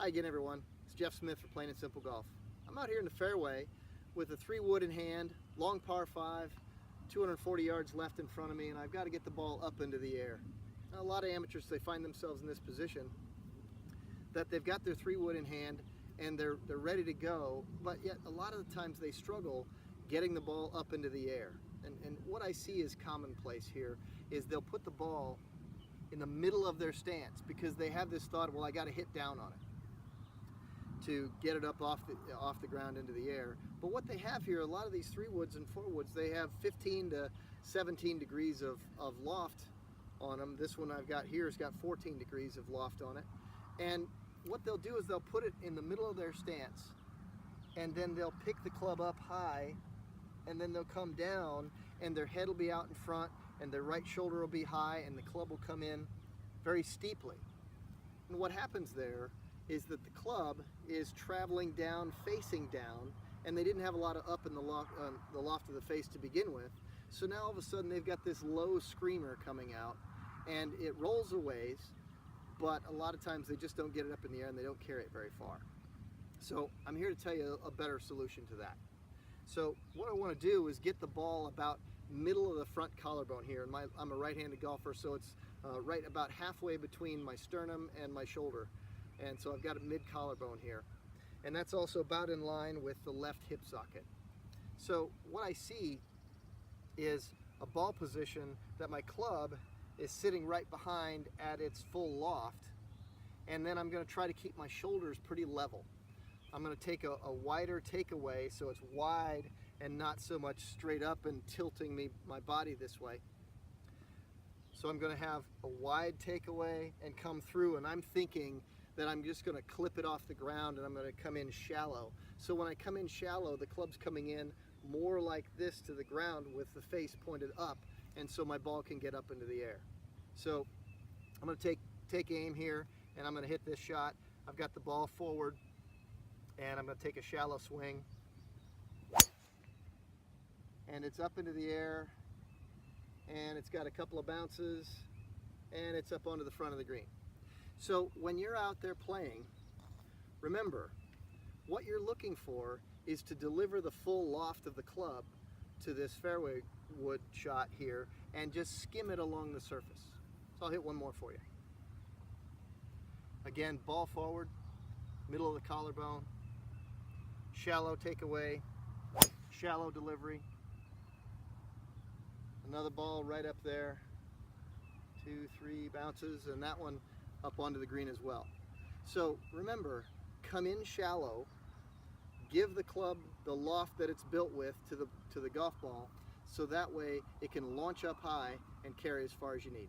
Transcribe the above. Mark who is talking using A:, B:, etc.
A: Hi again, everyone. It's Jeff Smith for Plain and Simple Golf. I'm out here in the fairway with a 3-wood in hand, long par 5, 240 yards left in front of me, and I've got to get the ball up into the air. Now, a lot of amateurs, they find themselves in this position that they've got their 3-wood in hand and they're ready to go, but yet a lot of the times they struggle getting the ball up into the air. And what I see is commonplace here is they'll put the ball in the middle of their stance because they have this thought, well, I got to hit down on it to get it up off the ground into the air. But what they have here, a lot of these 3-woods and 4-woods, they have 15 to 17 degrees of loft on them. This one I've got here has got 14 degrees of loft on it. And what they'll do is they'll put it in the middle of their stance, and then they'll pick the club up high, and then they'll come down, and their head will be out in front, and their right shoulder will be high, and the club will come in very steeply. And what happens there is that the club is traveling down, facing down, and they didn't have a lot of up in the loft of the face to begin with. So now all of a sudden they've got this low screamer coming out, and it rolls a ways, but a lot of times they just don't get it up in the air and they don't carry it very far. So I'm here to tell you a better solution to that. So what I want to do is get the ball about middle of the front collarbone here. And I'm a right-handed golfer, so it's right about halfway between my sternum and my shoulder. And so I've got a mid-collarbone here. And that's also about in line with the left hip socket. So what I see is a ball position that my club is sitting right behind at its full loft. And then I'm going to try to keep my shoulders pretty level. I'm going to take a wider takeaway so it's wide and not so much straight up and tilting my body this way. So I'm going to have a wide takeaway and come through, and I'm thinking that I'm just going to clip it off the ground and I'm going to come in shallow. So when I come in shallow, the club's coming in more like this to the ground with the face pointed up, and so my ball can get up into the air. So I'm going to take aim here, and I'm going to hit this shot. I've got the ball forward, and I'm going to take a shallow swing, and it's up into the air, and it's got a couple of bounces, and it's up onto the front of the green. So when you're out there playing, remember, what you're looking for is to deliver the full loft of the club to this fairway wood shot here and just skim it along the surface. So I'll hit one more for you. Again, ball forward, middle of the collarbone, shallow takeaway, shallow delivery, another ball right up there, 2, 3 bounces, and that one up onto the green as well. So remember, come in shallow, give the club the loft that it's built with to the golf ball, so that way it can launch up high and carry as far as you need.